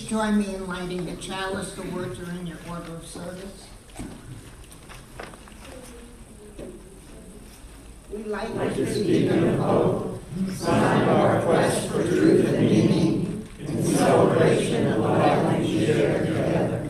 join me in lighting the chalice? The words are in your order of service. We light this beacon of hope, sign of our quest for truth and meaning, in celebration of the life we share together.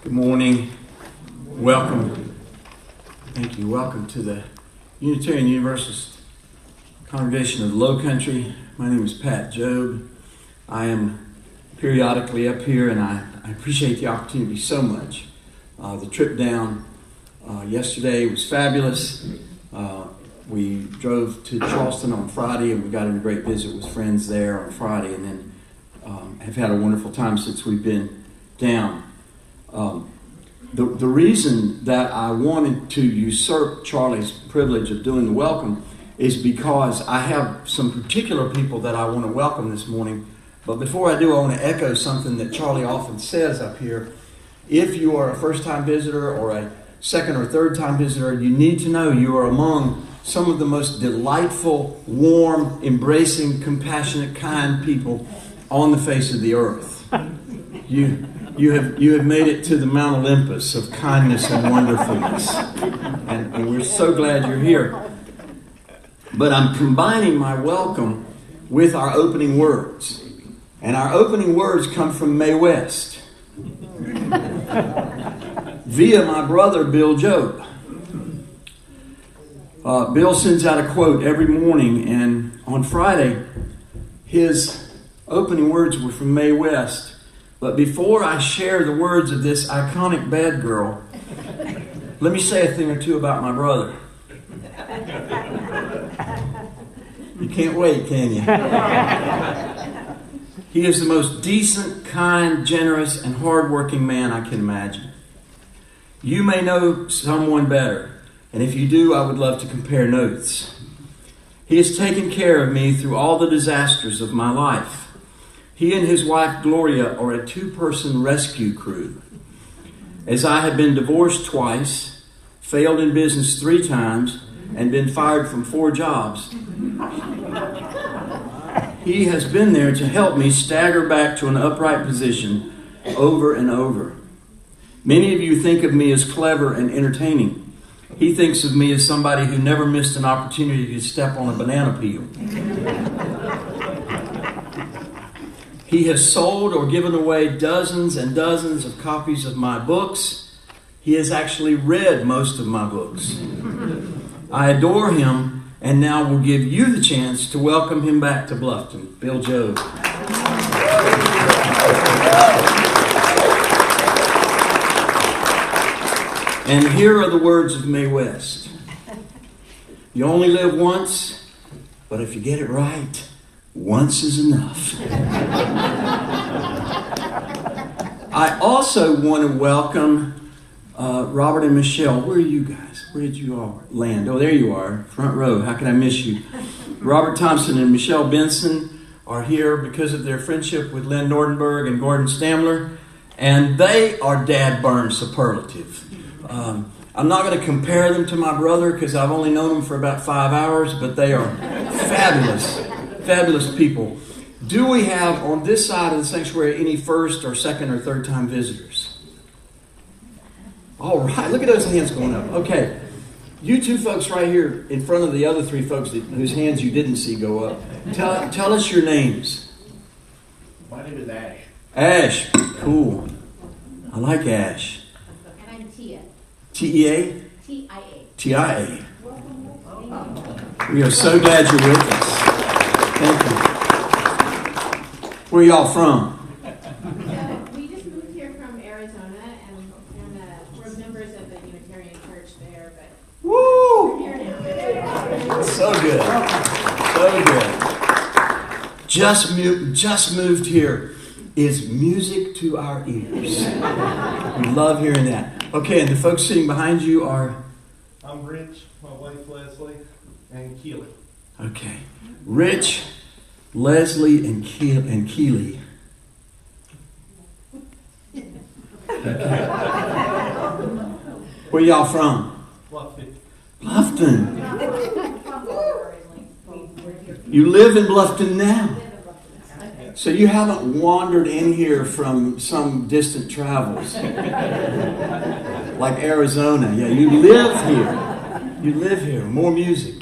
Good morning. Welcome. Thank you. Welcome to the Unitarian Universalist Congregation of the Low Country. My name is Pat Jobe. I am periodically up here, and I appreciate the opportunity so much. The trip down yesterday was fabulous. We drove to Charleston on Friday, and we got in a great visit with friends there on Friday, and then have had a wonderful time since we've been down. The reason that I wanted to usurp Charlie's privilege of doing the welcome is because I have some particular people that I want to welcome this morning. But before I do, I want to echo something that Charlie often says up here. If you are a first-time visitor or a second or third-time visitor, you need to know you are among some of the most delightful, warm, embracing, compassionate, kind people on the face of the earth. You have made it to the Mount Olympus of kindness and wonderfulness. And we're so glad you're here. But I'm combining my welcome with our opening words. And our opening words come from Mae West via my brother, Bill Jobe. Bill sends out a quote every morning, and on Friday, his opening words were from Mae West. But before I share the words of this iconic bad girl, let me say a thing or two about my brother. You can't wait, can you? He is the most decent, kind, generous, and hardworking man I can imagine. You may know someone better, and if you do, I would love to compare notes. He has taken care of me through all the disasters of my life. He and his wife, Gloria, are a two-person rescue crew. As I have been divorced twice, failed in business 3 times, and been fired from 4 jobs. He has been there to help me stagger back to an upright position over and over. Many of you think of me as clever and entertaining. He thinks of me as somebody who never missed an opportunity to step on a banana peel. He has sold or given away dozens and dozens of copies of my books. He has actually read most of my books. I adore him, and now will give you the chance to welcome him back to Bluffton. Bill Jobe. And here are the words of Mae West. You only live once, but if you get it right, once is enough. I also want to welcome Robert and Michelle. Where are you guys? Where did you all land? Oh, there you are. Front row. How can I miss you? Robert Thompson and Michelle Benson are here because of their friendship with Lynn Nordenberg and Gordon Stamler. And they are dad-burn superlative. I'm not going to compare them to my brother because I've only known them for about 5 hours, but they are fabulous, fabulous people. Do we have on this side of the sanctuary any first or second or third time visitors? All right, look at those hands going up. Okay, you two folks right here in front of the other 3 folks whose hands you didn't see go up. Tell us your names. My name is Ash. Ash, cool. I like Ash. And I'm Tia. T-E-A? T-I-A. T-I-A. We are so glad you're with us. Thank you. Where y'all from? We just moved here from Arizona, and we're members of the Unitarian Church there, but Woo! we're here now. So good. So good. Just moved here is music to our ears. We love hearing that. Okay, and the folks sitting behind you are? I'm Rich, my wife Leslie, and Keely. Okay. Rich, Leslie, and Keely. Okay. Where y'all from? Bluffton. Bluffton. You live in Bluffton now. So you haven't wandered in here from some distant travels. Like Arizona. Yeah, you live here. You live here. More music.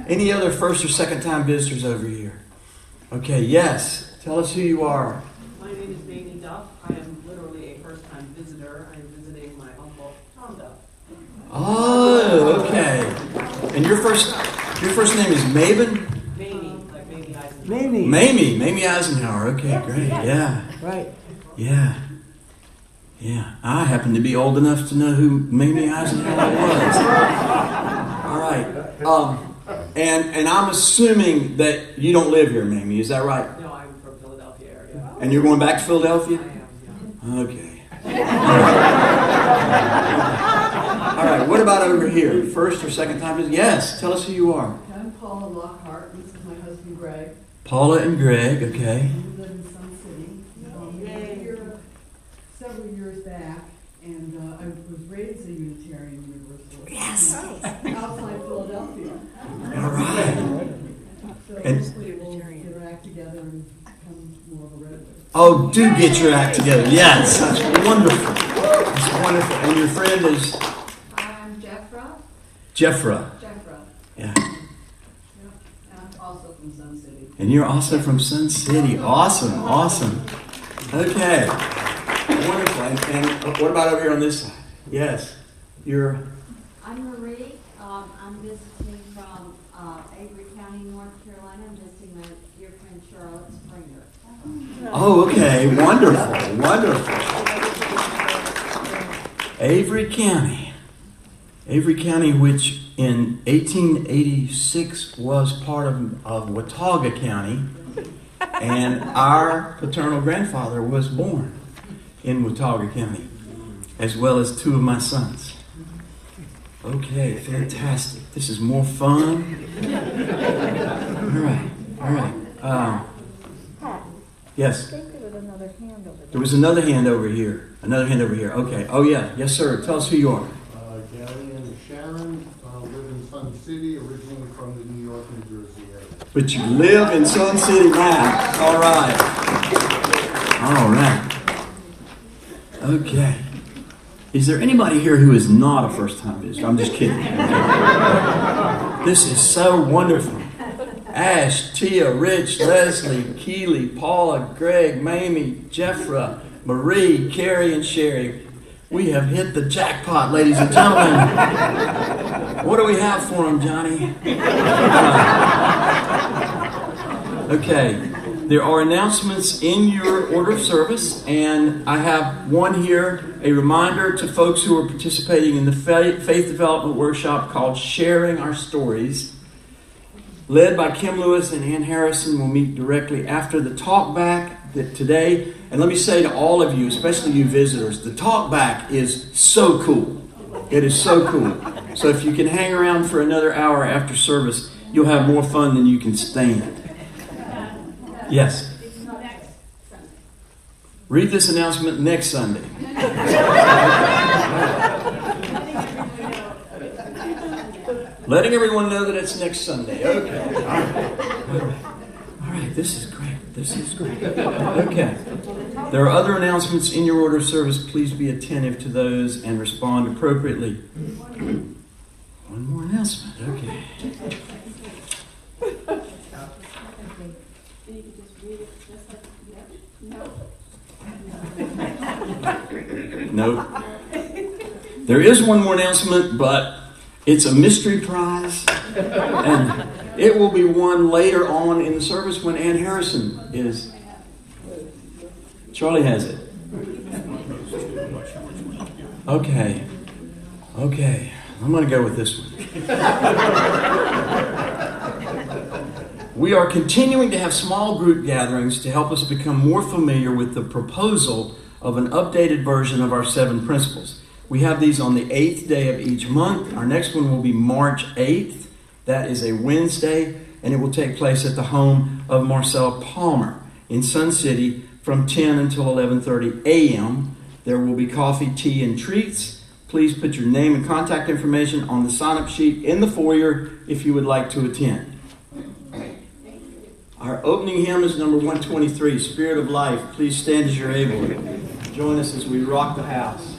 Any other first or second time visitors over here? Okay, yes. Tell us who you are. My name is Mamie Duff. I am literally a first-time visitor. I am visiting my uncle, Tom Duff. Oh, okay. And your first name is Maven? Mamie, like Mamie Eisenhower. Mamie Eisenhower. Okay, great. Yeah. Right. Yeah. I happen to be old enough to know who Mamie Eisenhower was. All right. And I'm assuming that you don't live here, Mamie. Is that right? No, I'm from Philadelphia area. And you're going back to Philadelphia? I am, yeah. Okay. All right. What about over here? First or second time visit? Yes. Tell us who you are. I'm Paula Lockhart. This is my husband, Greg. Paula and Greg. Okay. We live in Sun City. We were here several years back, and I was raised a Unitarian Universalist. Yes. Outside Philadelphia. All right. So And- hopefully we'll get our act together and become more of a regular. Oh, do get your act together. Yes. That's wonderful. That's wonderful. And your friend is I'm Jeffra. Jeffra. Yeah. And I'm also from Sun City. And you're also from Sun City. Awesome. Okay. Wonderful. And what about over here on this side? Yes. You're... I'm Marie. I'm visiting from Avery County, North Carolina. I'm visiting my dear friend Charlotte Springer. Oh, okay. Wonderful. Avery County, which in 1886 was part of Watauga County, and our paternal grandfather was born in Watauga County, as well as 2 of my sons. Okay, fantastic. This is more fun. All right. Yes? I think there was another hand over there. There was another hand over here. Okay. Oh, yeah. Yes, sir. Tell us who you are. Gary and Sharon live in Sun New Jersey area. But you live in Sun City now. All right. All right. Okay. Is there anybody here who is not a first-time visitor? I'm just kidding. This is so wonderful. Ash, Tia, Rich, Leslie, Keely, Paula, Greg, Mamie, Jeffra, Marie, Carrie, and Sherry. We have hit the jackpot, ladies and gentlemen. What do we have for them, Johnny? Okay. There are announcements in your order of service, and I have one here, a reminder to folks who are participating in the faith development workshop called Sharing Our Stories, led by Kim Lewis and Ann Harrison. Will meet directly after the talk back today. And let me say to all of you, especially you visitors, the talk back is so cool. It is so cool. So if you can hang around for another hour after service, you'll have more fun than you can stand. Yes. Read this announcement next Sunday. Letting everyone know that it's next Sunday. Okay. All right. This is great. This is great. Okay. There are other announcements in your order of service. Please be attentive to those and respond appropriately. One more announcement. Okay. Nope. There is one more announcement, but it's a mystery prize, and it will be won later on in the service when Ann Harrison is. Charlie has it. Okay. I'm going to go with this one. We are continuing to have small group gatherings to help us become more familiar with the proposal of an updated version of our 7 principles. We have these on the 8th day of each month. Our next one will be March 8th. That is a Wednesday, and it will take place at the home of Marcella Palmer in Sun City from 10 until 11:30 a.m. There will be coffee, tea, and treats. Please put your name and contact information on the sign-up sheet in the foyer if you would like to attend. Our opening hymn is number 123, Spirit of Life. Please stand as you're able. Join us as we rock the house.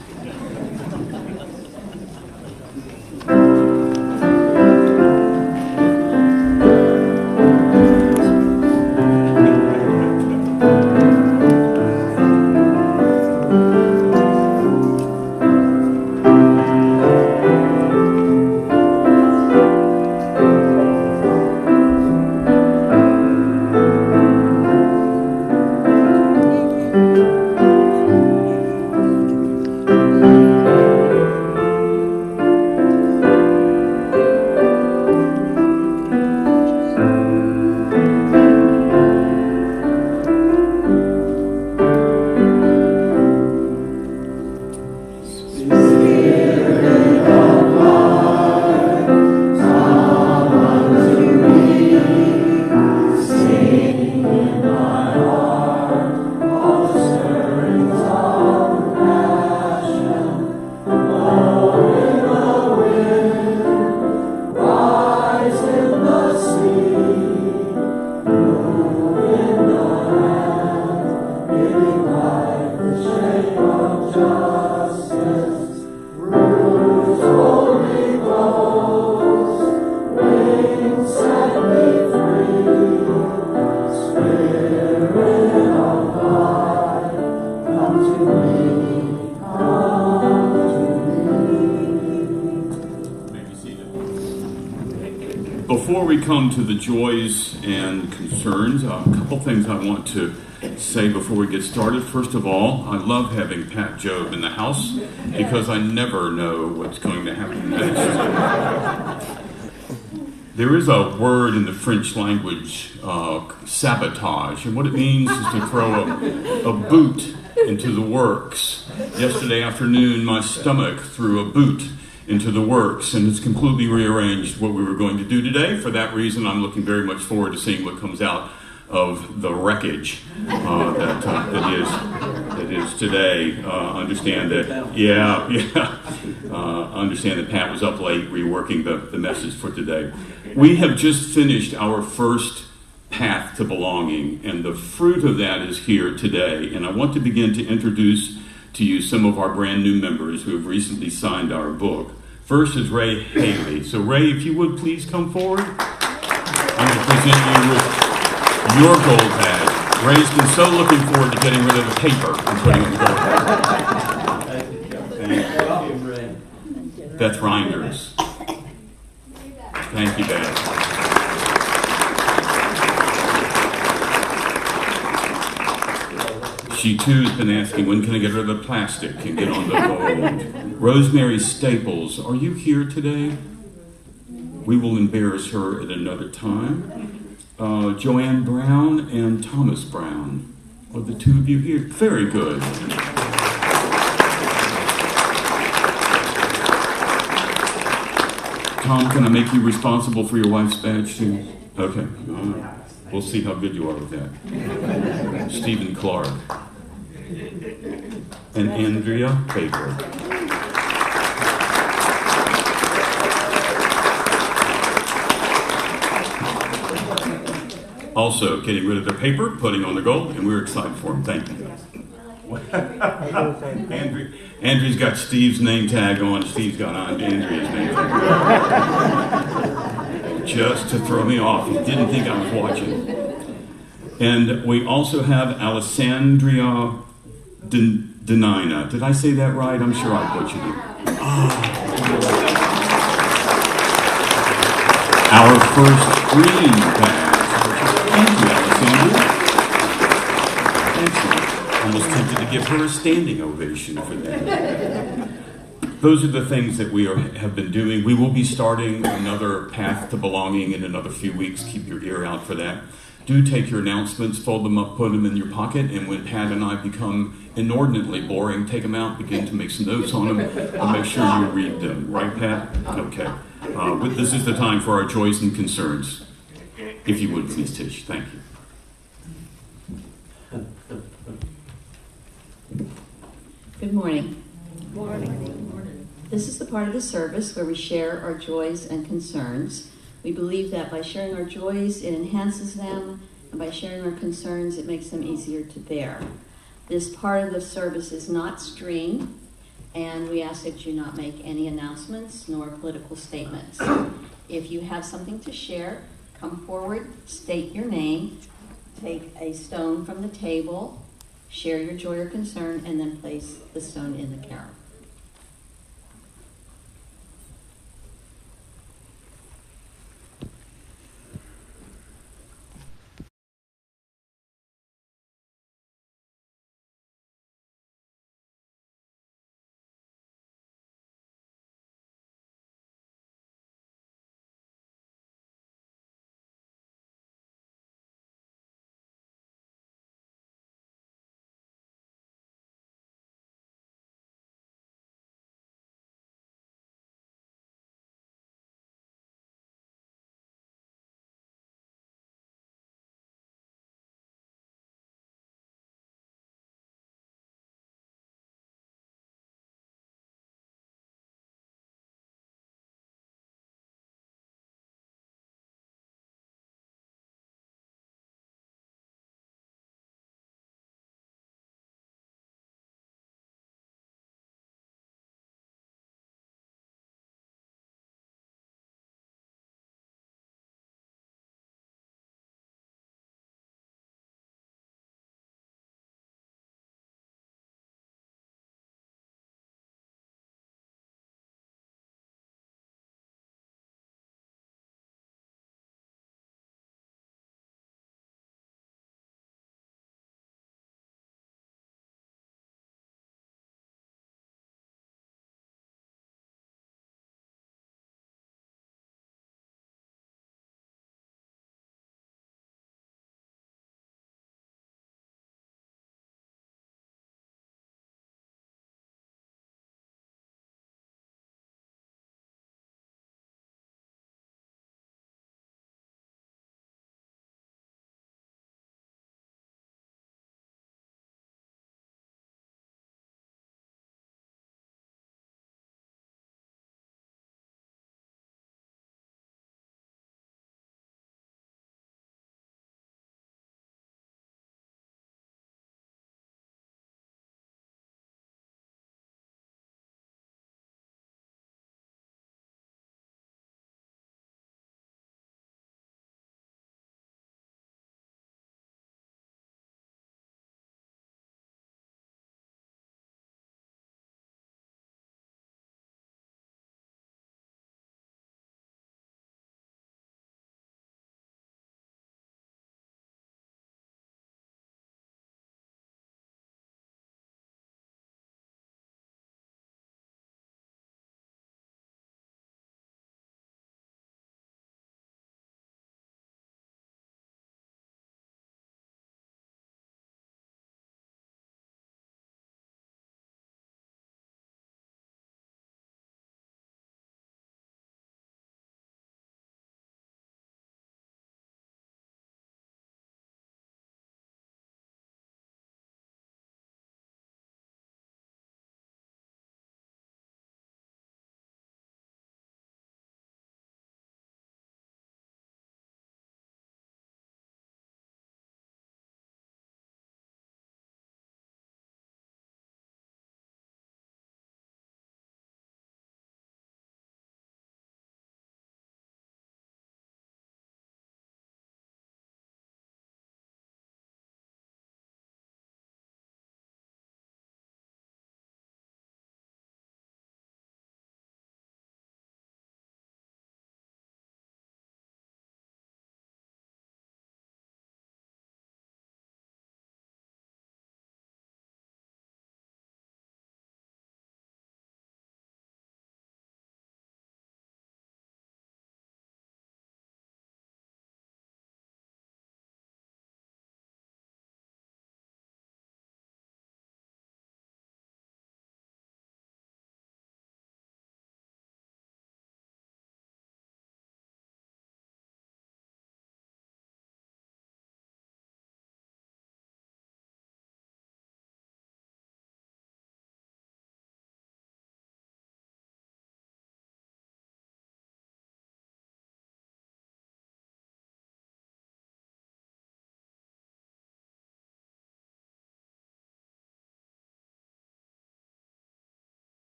Before we come to the joys and concerns, a couple things I want to say before we get started. First of all, I love having Pat Jobe in the house because I never know what's going to happen next. There is a word in the French language, sabotage, and what it means is to throw a boot into the works. Yesterday afternoon, my stomach threw a boot into the works, and it's completely rearranged what we were going to do today. For that reason, I'm looking very much forward to seeing what comes out of the wreckage that is today. Understand that, understand that Pat was up late reworking the message for today. We have just finished our first path to belonging, and the fruit of that is here today. And I want to begin to introduce to you some of our brand new members who have recently signed our book. First is Ray Haley. So Ray, if you would please come forward. I'm going to present you with your gold badge. Ray's been so looking forward to getting rid of the paper and putting in the gold badge. Welcome, Ray. Beth Reinders. Thank you, Beth. She too has been asking, when can I get rid of the plastic and get on the gold? Rosemary Staples, are you here today? We will embarrass her at another time. Joanne Brown and Thomas Brown. Are the two of you here? Very good. Tom, can I make you responsible for your wife's badge too? Okay. We'll see how good you are with that. Stephen Clark. And Andrea Baker. Also getting rid of the paper, putting on the gold, and we're excited for him. Thank you. Andrew's got Steve's name tag on. Steve's got Andrea's name tag. Just to throw me off. He didn't think I was watching. And we also have Alessandria Denina. Did I say that right? I'm sure I butchered it. Our first green badge. Thank you, Alessandra. Excellent. Almost tempted to give her a standing ovation for that. Those are the things that we have been doing. We will be starting another path to belonging in another few weeks. Keep your ear out for that. Do take your announcements, fold them up, put them in your pocket, and when Pat and I become inordinately boring, take them out, begin to make some notes on them, and make sure you read them. Right, Pat? Okay. This is the time for our joys and concerns. If you would, please, Tish. Thank you. Good morning. Good morning. This is the part of the service where we share our joys and concerns. We believe that by sharing our joys, it enhances them, and by sharing our concerns, it makes them easier to bear. This part of the service is not streamed, and we ask that you not make any announcements nor political statements. If you have something to share, come forward, state your name, take a stone from the table, share your joy or concern, and then place the stone in the carol.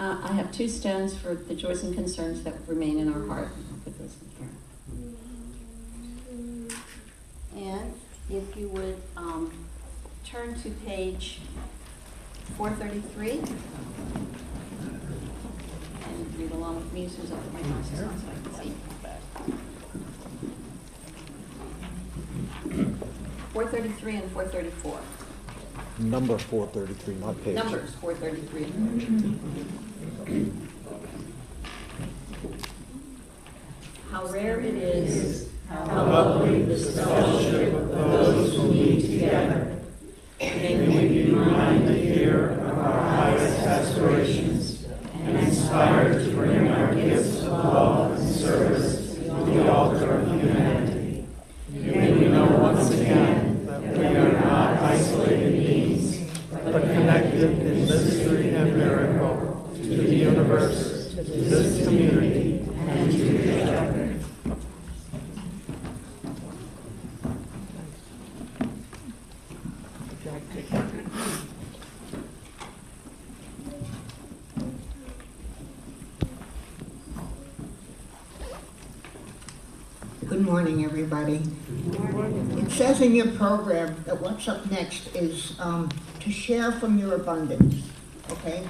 I have 2 stones for the joys and concerns that remain in our heart. I'll put those in here. And if you would turn to page 433 and read along with me as soon as I put my glasses on so I can see. 433 and 434. Number 433, not page. Numbers 433 and 434. How rare it is, how lovely this fellowship of those who meet together. May we be reminded here of our highest aspirations and inspired to bring our gifts of love and service to the altar of humanity. May we know once again that we are not isolated beings, but connected in mystery and miracle to the universe, to this community, and to each other. Good morning, everybody. It says in your program that what's up next is to share from your abundance, okay?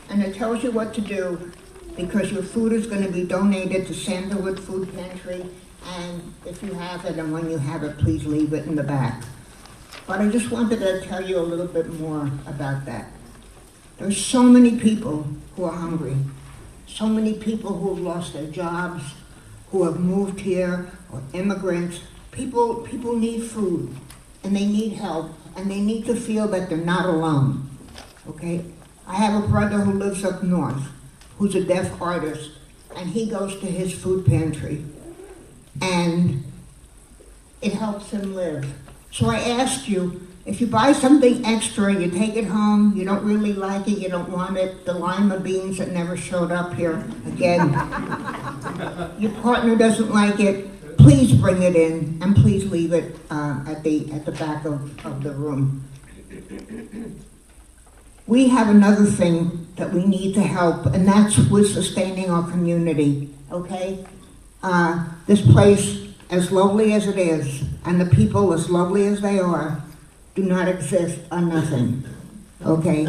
And it tells you what to do because your food is going to be donated to Sandalwood Food Pantry, and if you have it and when you have it, please leave it in the back. But I just wanted to tell you a little bit more about that. There's so many people who are hungry, so many people who have lost their jobs, who have moved here, or immigrants. People need food, and they need help, and they need to feel that they're not alone, okay? I have a brother who lives up north, who's a deaf artist, and he goes to his food pantry, and it helps him live. So I asked you, if you buy something extra, you take it home, you don't really like it, you don't want it, the lima beans that never showed up here again, your partner doesn't like it, please bring it in, and please leave it at the back of the room. We have another thing that we need to help, and that's with sustaining our community, okay? This place, as lovely as it is, and the people as lovely as they are, do not exist on nothing, okay?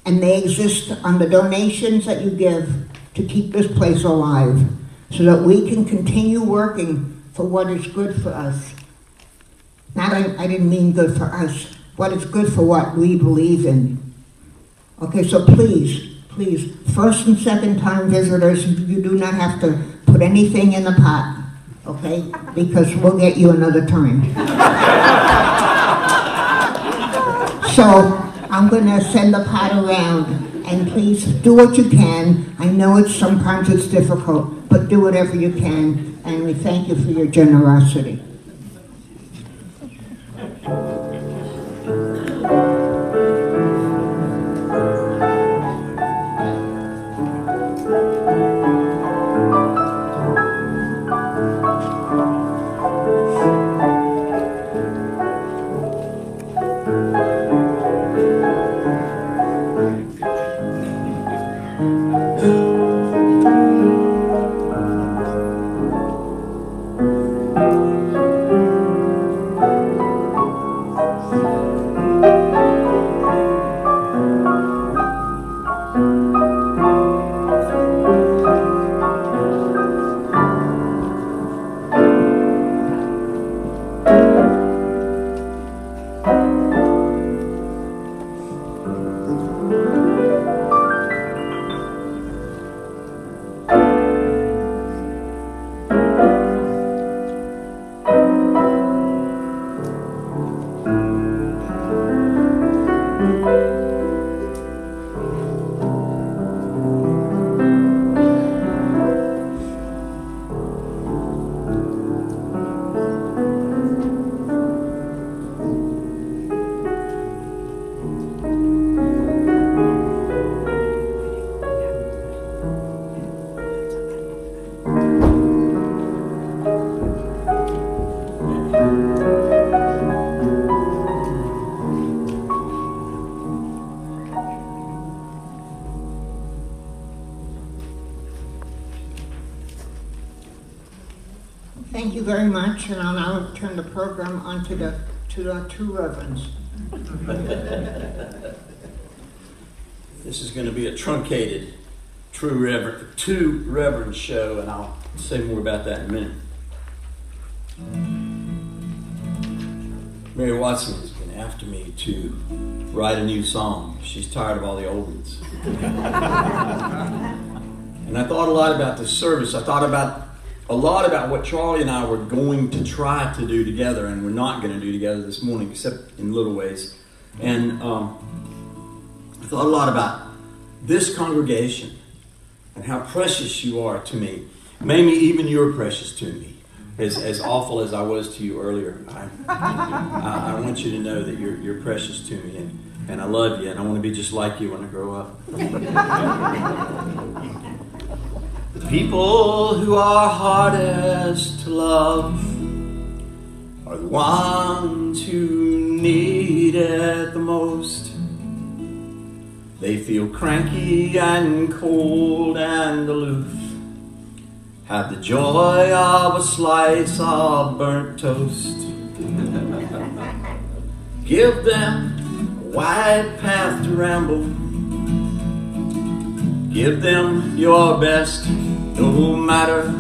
And they exist on the donations that you give to keep this place alive, so that we can continue working for what is good for us. I didn't mean good for us, what is good for what we believe in. Okay, so please, first and second time visitors, you do not have to put anything in the pot, okay? Because we'll get you another time. So I'm gonna send the pot around, and please do what you can. I know sometimes it's difficult, but do whatever you can, and we thank you for your generosity. Thank you very much, and I'll now turn the program on to the two reverends. This is going to be a truncated two reverend show, and I'll say more about that in a minute. Mary Watson has been after me to write a new song. She's tired of all the old ones. And I thought a lot about this service. I thought a lot about what Charlie and I were going to try to do together, and we're not going to do together this morning, except in little ways. And I thought a lot about this congregation and how precious you are to me. Maybe even you're precious to me, as awful as I was to you earlier. I want you to know that you're precious to me, and I love you, and I want to be just like you when I grow up. The people who are hardest to love are the ones who need it the most. They feel cranky and cold and aloof, have the joy of a slice of burnt toast. Give them a wide path to ramble. Give them your best, no matter.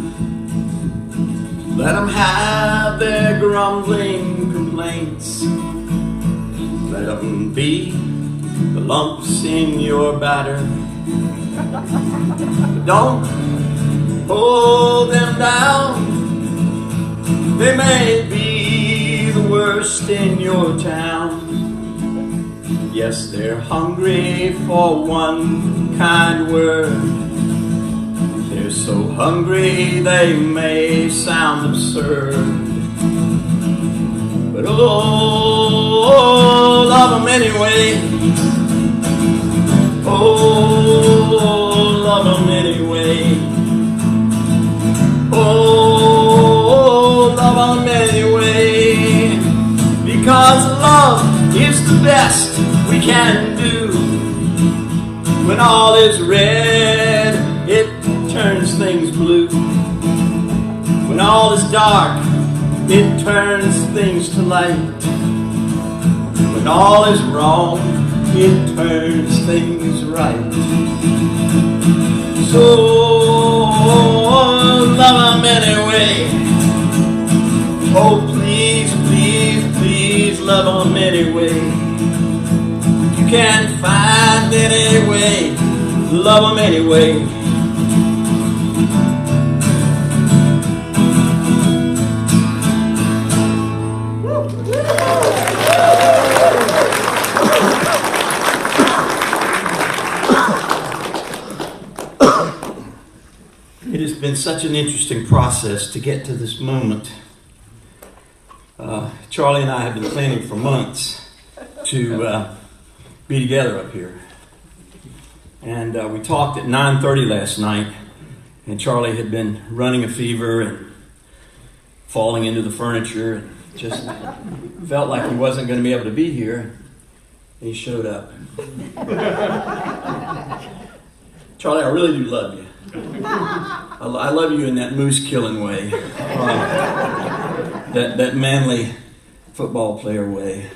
Let them have their grumbling complaints. Let them be the lumps in your batter. But don't hold them down. They may be the worst in your town. Yes, they're hungry for one kind word. They're so hungry they may sound absurd. But oh, love them anyway. Oh, love them anyway. Oh, love them anyway. Because love is the best we can do. When all is red, it turns things blue. When all is dark, it turns things to light. When all is wrong, it turns things right. So love them anyway. Oh, please, please, please love them anyway. You can't find any way, love them anyway. It has been such an interesting process to get to this moment. Charlie and I have been planning for months to be together up here. And we talked at 9:30 last night, and Charlie had been running a fever and falling into the furniture and just felt like he wasn't going to be able to be here. And he showed up. Charlie, I really do love you. I love you in that moose killing way, that manly football player way,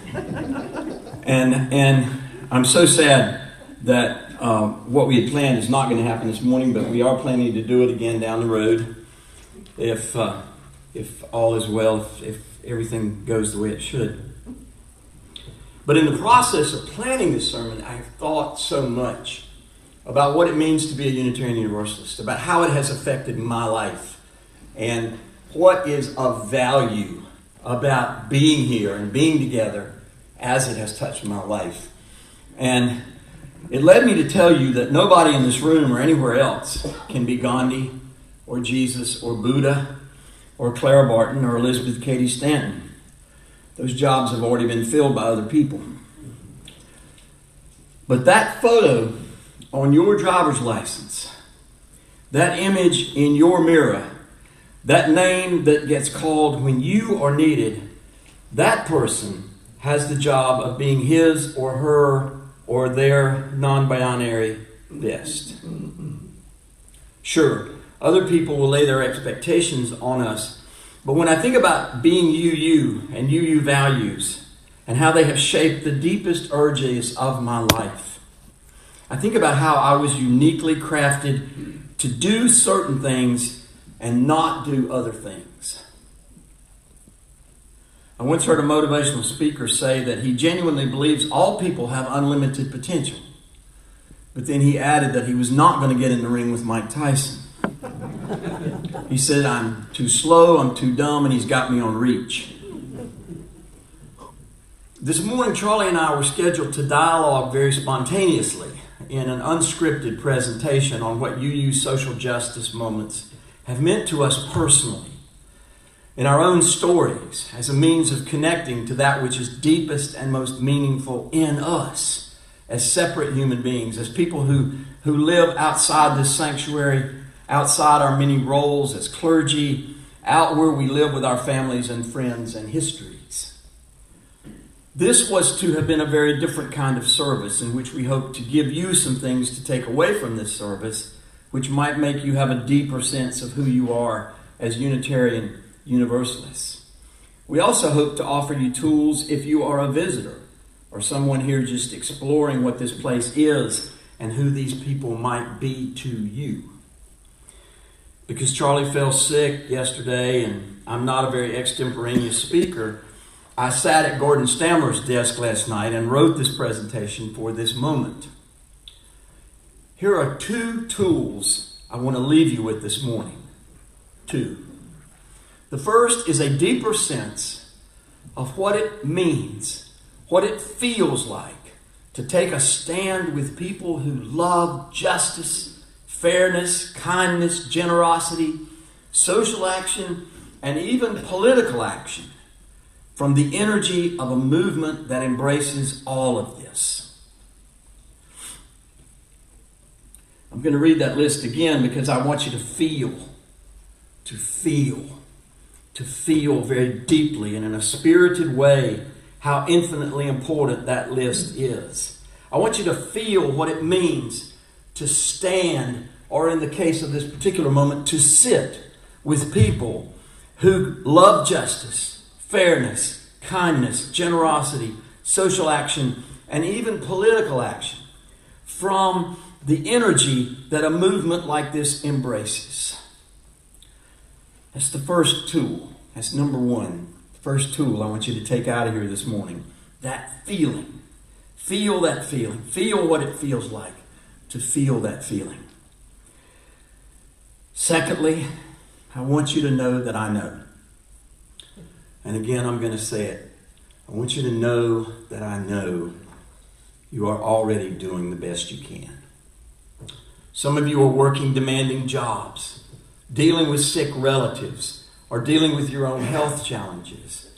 and I'm so sad that what we had planned is not going to happen this morning, but we are planning to do it again down the road if all is well, if everything goes the way it should. But in the process of planning this sermon, I have thought so much about what it means to be a Unitarian Universalist, about how it has affected my life, and what is of value about being here and being together as it has touched my life. And it led me to tell you that nobody in this room or anywhere else can be Gandhi or Jesus or Buddha or Clara Barton or Elizabeth Cady Stanton. Those jobs have already been filled by other people. But that photo on your driver's license, that image in your mirror, that name that gets called when you are needed, that person has the job of being his or her or their non-binary best. Sure, other people will lay their expectations on us But when I think about being UU and UU values and how they have shaped the deepest urges of my life, I think about how I was uniquely crafted to do certain things and not do other things. I once heard a motivational speaker say that he genuinely believes all people have unlimited potential. But then he added that he was not going to get in the ring with Mike Tyson. He said, I'm too slow, I'm too dumb, and he's got me on reach. This morning, Charlie and I were scheduled to dialogue very spontaneously in an unscripted presentation on what UU social justice moments have meant to us personally, in our own stories, as a means of connecting to that which is deepest and most meaningful in us as separate human beings, as people who live outside this sanctuary, outside our many roles as clergy, out where we live with our families and friends and histories. This was to have been a very different kind of service in which we hope to give you some things to take away from this service, which might make you have a deeper sense of who you are as Unitarian Universalists. We also hope to offer you tools if you are a visitor or someone here just exploring what this place is and who these people might be to you. Because Charlie fell sick yesterday and I'm not a very extemporaneous speaker, I sat at Gordon Stammer's desk last night and wrote this presentation for this moment. Here are 2 tools I want to leave you with this morning. 2. The first is a deeper sense of what it means, what it feels like to take a stand with people who love justice, fairness, kindness, generosity, social action, and even political action from the energy of a movement that embraces all of this. I'm going to read that list again because I want you to feel very deeply and in a spirited way how infinitely important that list is. I want you to feel what it means to stand, or in the case of this particular moment, to sit with people who love justice, fairness, kindness, generosity, social action, and even political action from the energy that a movement like this embraces. That's the first tool. That's number 1. The first tool I want you to take out of here this morning. That feeling. Feel that feeling. Feel what it feels like to feel that feeling. Secondly, I want you to know that I know. And again, I'm going to say it. I want you to know that I know you are already doing the best you can. Some of you are working demanding jobs, dealing with sick relatives, or dealing with your own health challenges,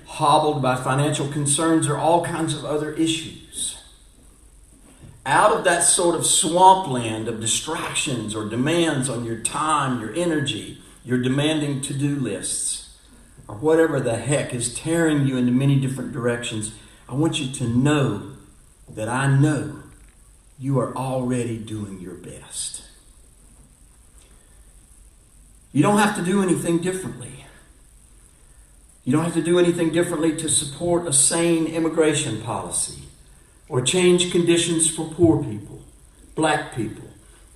hobbled by financial concerns or all kinds of other issues. Out of that sort of swampland of distractions or demands on your time, your energy, your demanding to-do lists, or whatever the heck is tearing you into many different directions, I want you to know that I know you are already doing your best. You don't have to do anything differently. You don't have to do anything differently to support a sane immigration policy or change conditions for poor people, black people,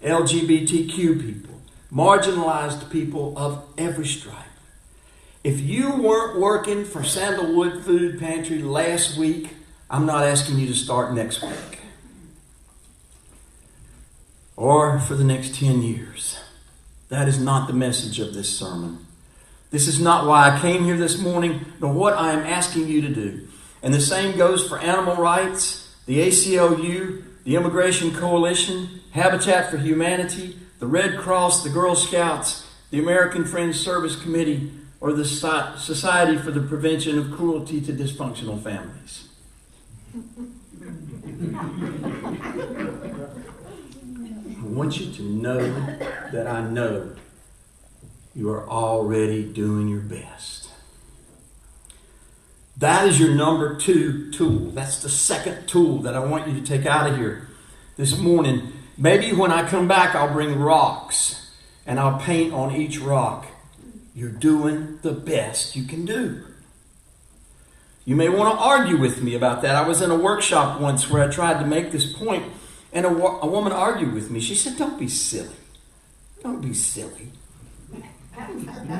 LGBTQ people, marginalized people of every stripe. If you weren't working for Sandalwood Food Pantry last week, I'm not asking you to start next week or for the next 10 years. That is not the message of this sermon. This is not why I came here this morning, nor what I am asking you to do. And the same goes for animal rights, the ACLU, the Immigration Coalition, Habitat for Humanity, the Red Cross, the Girl Scouts, the American Friends Service Committee, or the Society for the Prevention of Cruelty to Dysfunctional Families. I want you to know that I know you are already doing your best. That is your number 2 tool. That's the second tool that I want you to take out of here this morning. Maybe when I come back, I'll bring rocks and I'll paint on each rock you're doing the best you can do. You may want to argue with me about that. I was in a workshop once where I tried to make this point, and a woman argued with me. She said, don't be silly. Don't be silly.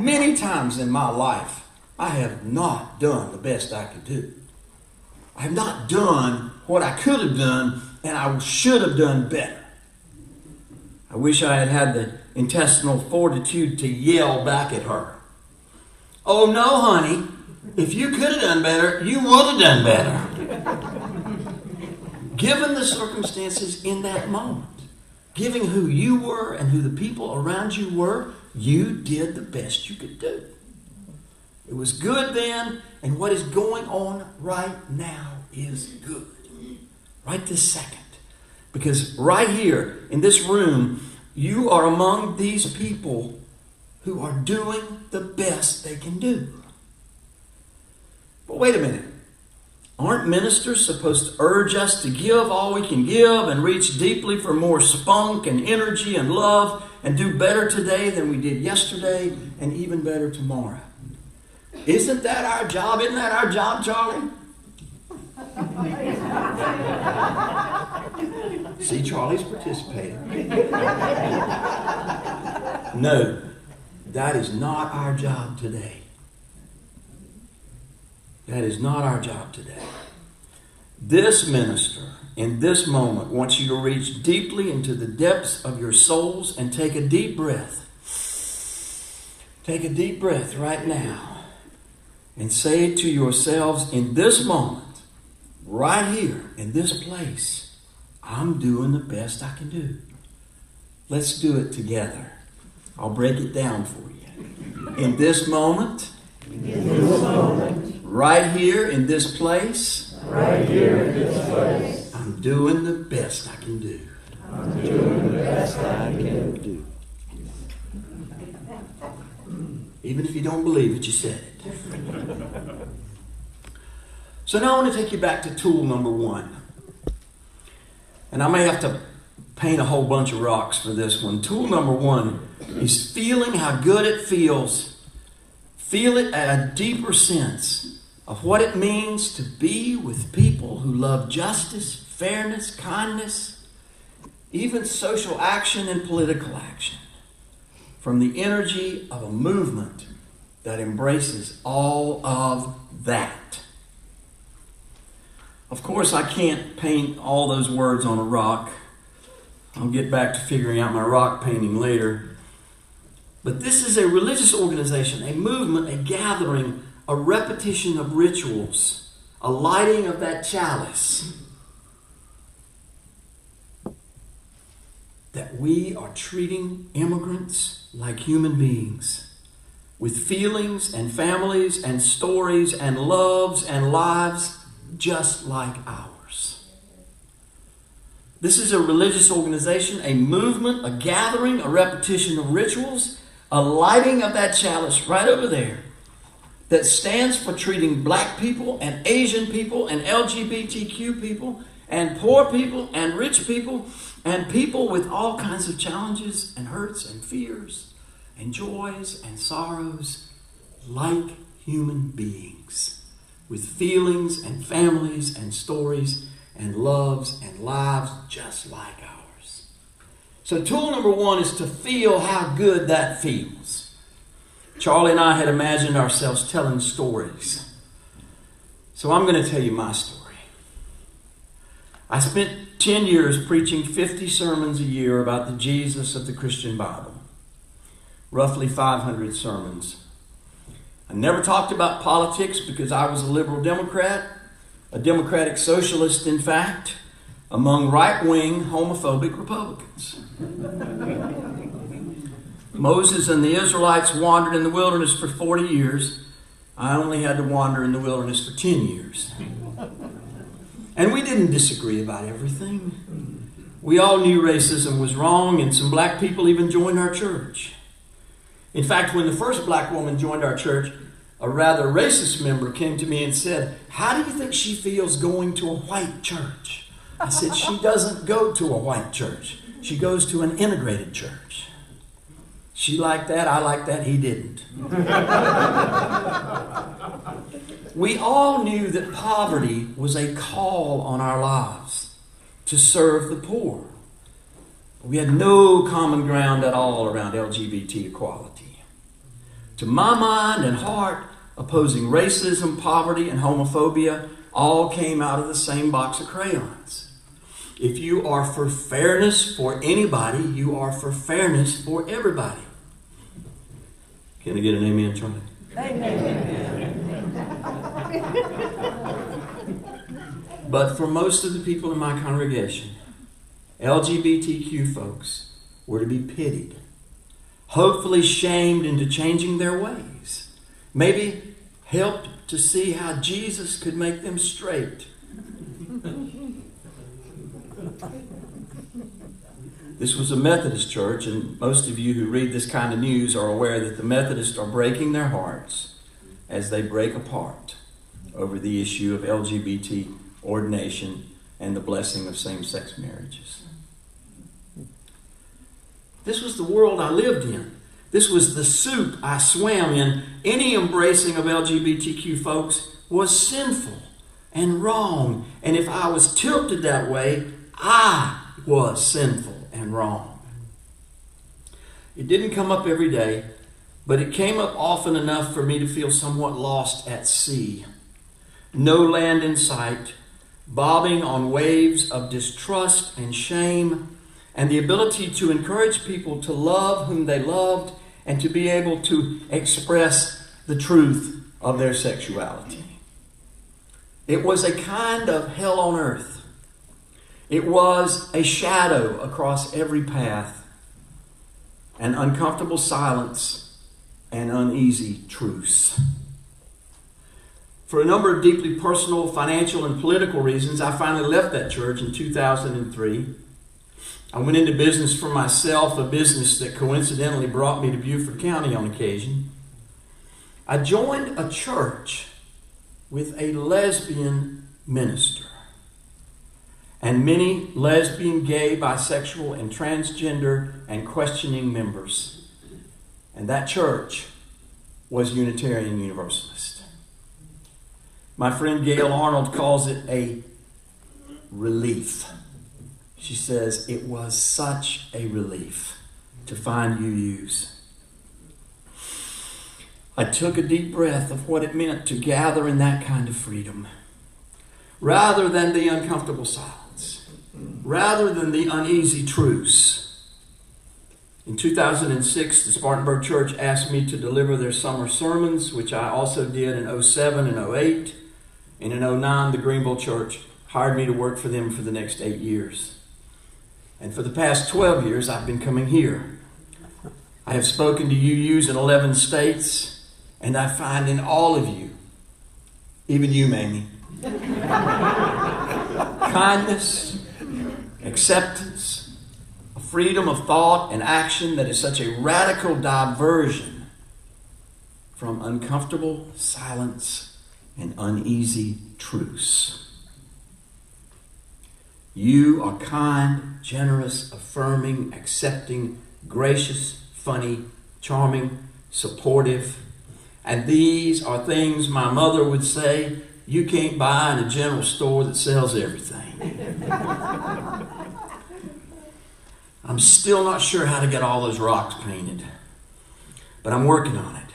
Many times in my life, I have not done the best I could do. I have not done what I could have done, and I should have done better. I wish I had had the intestinal fortitude to yell back at her. Oh, no, honey. If you could have done better, you would have done better. Given the circumstances in that moment, given who you were and who the people around you were, you did the best you could do. It was good then, and what is going on right now is good. Right this second. Because right here in this room, you are among these people who are doing the best they can do. But wait a minute. Aren't ministers supposed to urge us to give all we can give and reach deeply for more spunk and energy and love and do better today than we did yesterday and even better tomorrow? Isn't that our job? Isn't that our job, Charlie? See, Charlie's participating. No, that is not our job today. That is not our job today. This minister, in this moment, wants you to reach deeply into the depths of your souls and take a deep breath. Take a deep breath right now and say to yourselves in this moment, right here, in this place, I'm doing the best I can do. Let's do it together. I'll break it down for you. In this moment, right here in this place, I'm doing the best I can do. I'm doing the best I can do. Even if you don't believe it, you said it. So now I want to take you back to tool number 1. And I may have to paint a whole bunch of rocks for this one. Tool number 1 is feeling how good it feels. Feel it at a deeper sense of what it means to be with people who love justice, fairness, kindness, even social action and political action. From the energy of a movement that embraces all of that. Of course, I can't paint all those words on a rock. I'll get back to figuring out my rock painting later. But this is a religious organization, a movement, a gathering, a repetition of rituals, a lighting of that chalice. That we are treating immigrants like human beings, with feelings and families and stories and loves and lives just like ours. This is a religious organization, a movement, a gathering, a repetition of rituals, a lighting of that chalice right over there that stands for treating black people and Asian people and LGBTQ people and poor people and rich people and people with all kinds of challenges and hurts and fears and joys and sorrows like human beings with feelings and families and stories and loves and lives just like ours. So tool number 1 is to feel how good that feels. Charlie and I had imagined ourselves telling stories. So I'm going to tell you my story. I spent 10 years preaching 50 sermons a year about the Jesus of the Christian Bible. Roughly 500 sermons. I never talked about politics because I was a liberal Democrat, a democratic socialist, in fact, among right-wing homophobic Republicans. Moses and the Israelites wandered in the wilderness for 40 years. I only had to wander in the wilderness for 10 years. And we didn't disagree about everything. We all knew racism was wrong, and some black people even joined our church. In fact, when the first black woman joined our church, a rather racist member came to me and said, "How do you think she feels going to a white church?" I said, "She doesn't go to a white church. She goes to an integrated church. She liked that, I liked that, he didn't. We all knew that poverty was a call on our lives to serve the poor. We had no common ground at all around LGBT equality. To my mind and heart, opposing racism, poverty, and homophobia all came out of the same box of crayons. If you are for fairness for anybody, you are for fairness for everybody. Can I get an amen, Charlie? But for most of the people in my congregation, LGBTQ folks were to be pitied, hopefully shamed into changing their ways, maybe helped to see how Jesus could make them straight. This was a Methodist church, and most of you who read this kind of news are aware that the Methodists are breaking their hearts as they break apart over the issue of LGBT ordination and the blessing of same-sex marriages. This was the world I lived in. This was the soup I swam in. Any embracing of LGBTQ folks was sinful and wrong. And if I was tilted that way, I was sinful and wrong. It didn't come up every day, but it came up often enough for me to feel somewhat lost at sea. No land in sight, bobbing on waves of distrust and shame, and the ability to encourage people to love whom they loved and to be able to express the truth of their sexuality. It was a kind of hell on earth. It was a shadow across every path, an uncomfortable silence, and uneasy truce. For a number of deeply personal, financial, and political reasons, I finally left that church in 2003. I went into business for myself, a business that coincidentally brought me to Beaufort County on occasion. I joined a church with a lesbian minister and many lesbian, gay, bisexual, and transgender and questioning members. And that church was Unitarian Universalist. My friend Gail Arnold calls it a relief. She says, it was such a relief to find UUs. I took a deep breath of what it meant to gather in that kind of freedom, rather than the uncomfortable silence, rather than the uneasy truce. In 2006, the Spartanburg Church asked me to deliver their summer sermons, which I also did in 2007 and 2008. And in 2009, the Greenville Church hired me to work for them for the next 8 years. And for the past 12 years, I've been coming here. I have spoken to UUs in 11 states, and I find in all of you, even you, Mamie, kindness, acceptance, a freedom of thought and action that is such a radical diversion from uncomfortable silence and uneasy truce. You are kind, generous, affirming, accepting, gracious, funny, charming, supportive. And these are things my mother would say you can't buy in a general store that sells everything. I'm still not sure how to get all those rocks painted, but I'm working on it.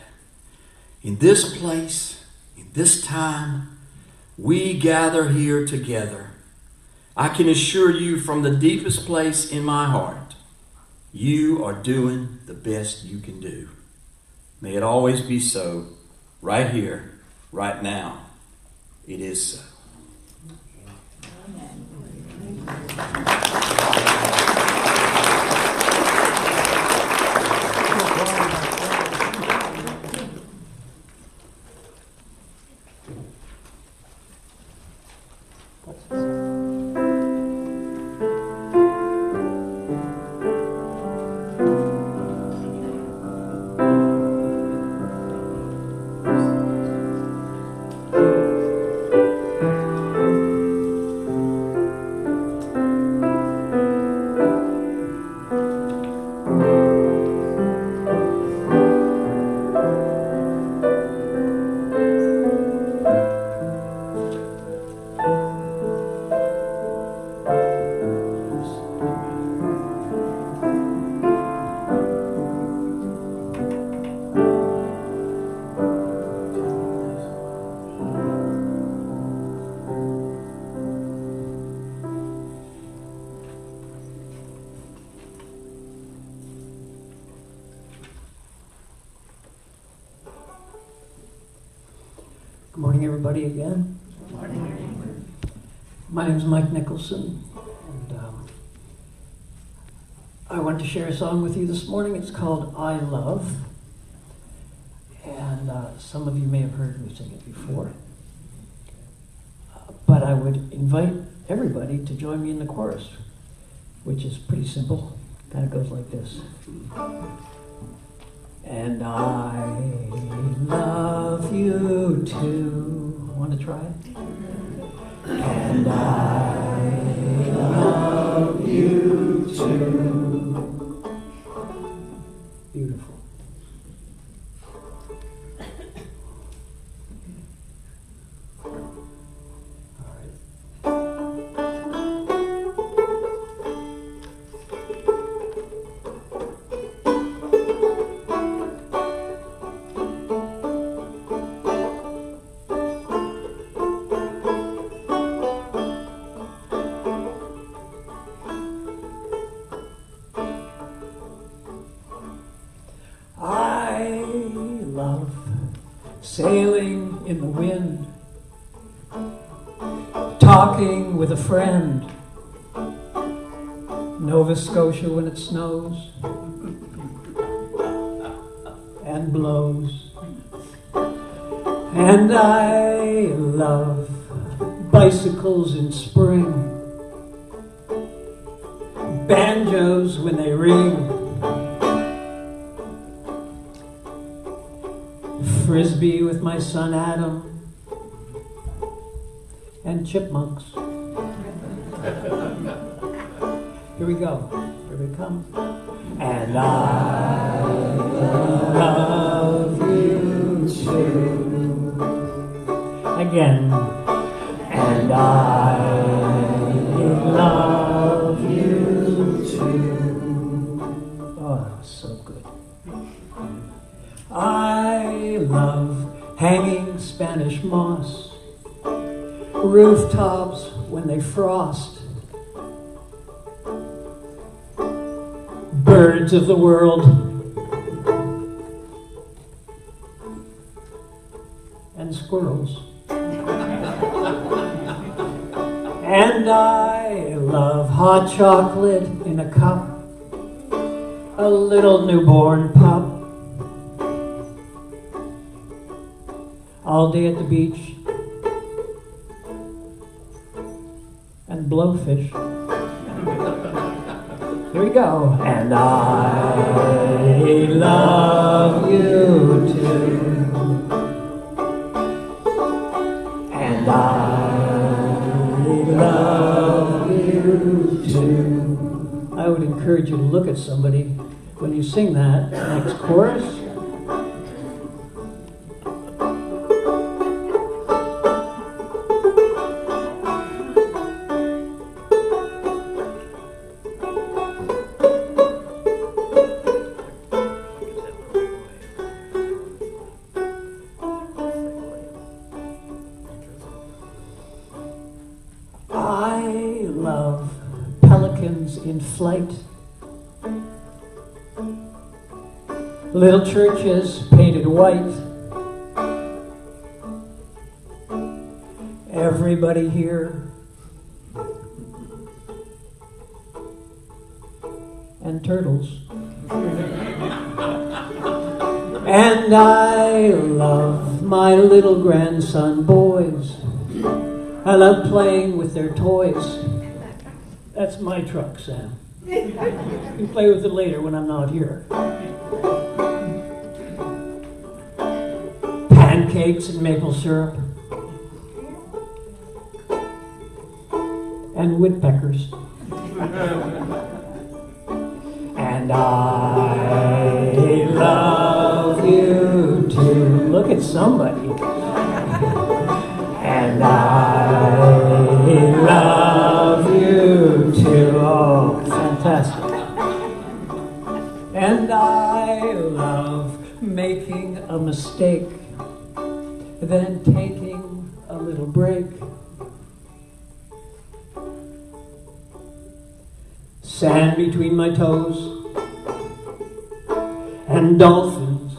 In this place, in this time, we gather here together. I can assure you from the deepest place in my heart, you are doing the best you can do. May it always be so, right here, right now. It is so. Good morning, everybody, again. My name is Mike Nicholson, and I want to share a song with you this morning. It's called I Love, and some of you may have heard me sing it before. But I would invite everybody to join me in the chorus, which is pretty simple. Kind of goes like this. And I love you too. Want to try it? And I love you too. Beautiful. I love sailing in the wind, talking with a friend, Nova Scotia when it snows and blows. And I love bicycles in spring, banjos when they ring, Frisbee with my son Adam, and chipmunks. Here we go. Here we come. And I love you too. Again. And I love you too. Oh, so good. I love hanging Spanish moss, rooftops when they frost, birds of the world, and squirrels. And I love hot chocolate in a cup, a little newborn pup, all day at the beach, and blowfish. Here we go. And I love you too. And I love you too. I would encourage you to look at somebody when you sing that next chorus. I love pelicans in flight, little churches painted white, everybody here, and turtles. And I love my little grandson boys. I love playing with their toys. That's my truck, Sam. You can play with it later when I'm not here. Pancakes and maple syrup. And woodpeckers. And I love you too. Look at somebody. And I love you too. Oh, fantastic. And I love making a mistake, then taking a little break. Sand between my toes, and dolphins,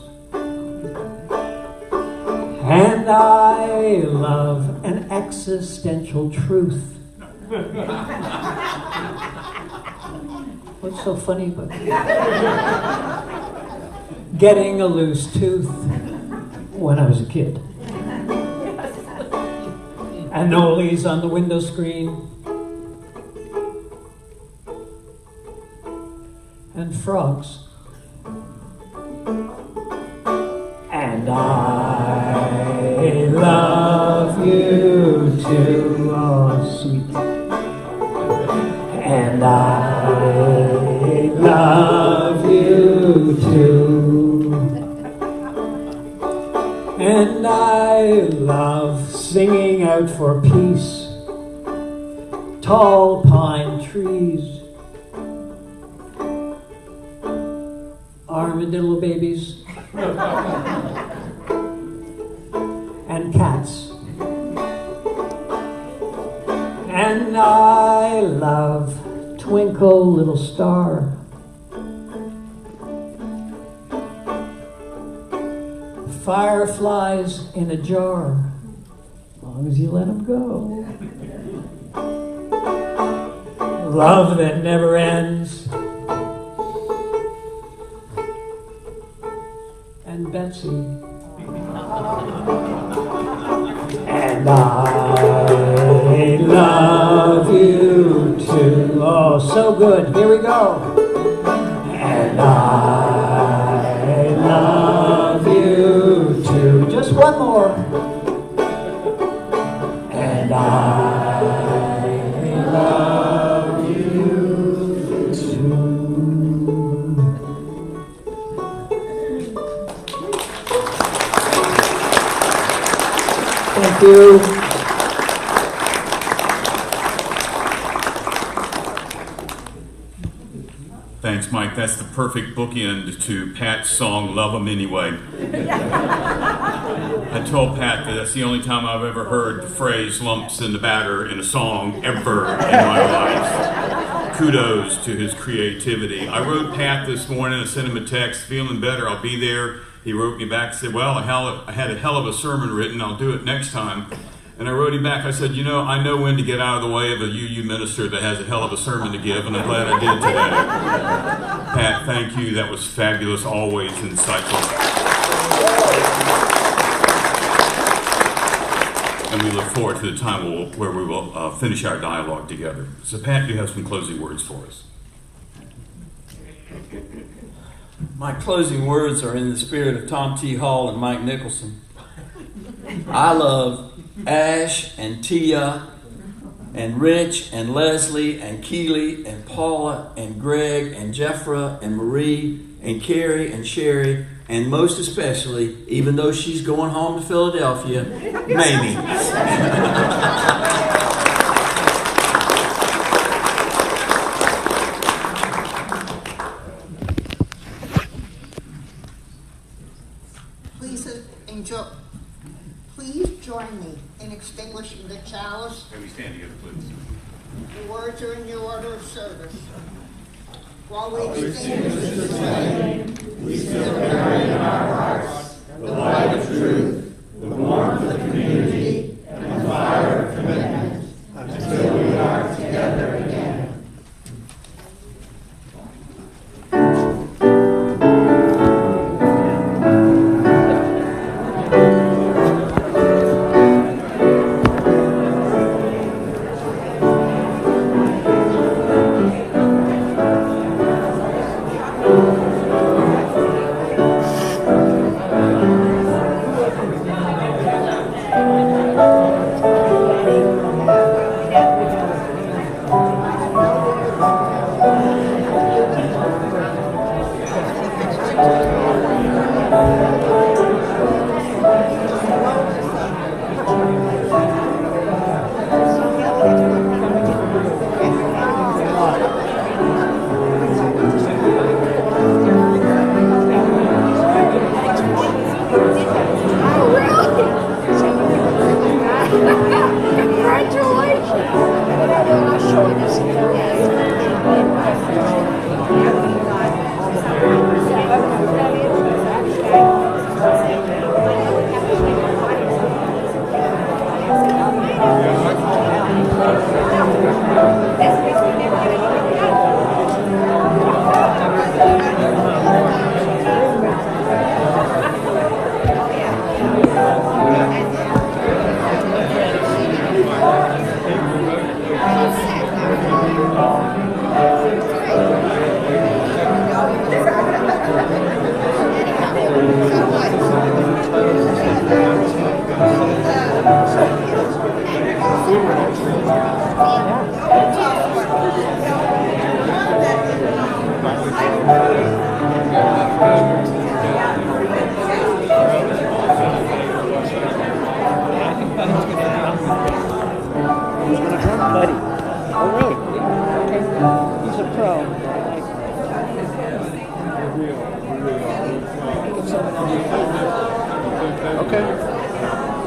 And I love an existential truth. What's so funny about it? Getting a loose tooth when I was a kid. And Noli's on the window screen. And frogs. And I love you too, oh sweet. And I love you too. And I love singing out for peace. Tall pine trees. Armadillo babies. And cats. And I love Twinkle Little Star. Fireflies in a jar, as long as you let them go. Love that never ends. And Betsy. And I love you too. Oh, so good. Here we go. And I love you too. Just one more. And I love you too. Thank you. Thanks, Mike. That's the perfect bookend to Pat's song, Love 'Em Anyway. I told Pat that that's the only time I've ever heard the phrase lumps in the batter in a song ever in my life. Kudos to his creativity. I wrote Pat this morning, I sent him a text, feeling better, I'll be there. He wrote me back, said, well, I had a hell of a sermon written, I'll do it next time. And I wrote him back, I said, you know, I know when to get out of the way of a UU minister that has a hell of a sermon to give, and I'm glad I did today. Pat, thank you. That was fabulous, always insightful. And we look forward to the time where we will finish our dialogue together. So, Pat, you have some closing words for us. My closing words are in the spirit of Tom T. Hall and Mike Nicholson. I love Ash and Tia and Rich and Leslie and Keely and Paula and Greg and Jeffra and Marie and Carrie and Sherry, and most especially, even though she's going home to Philadelphia, Mamie. Please join me in extinguishing the chalice. Can we stand together, please? The words are in your order of service. While we extinguish this flame, we still carry in our hearts the light of truth, the warmth of community, and the fire of commitment, until we are together again. Pro. Okay.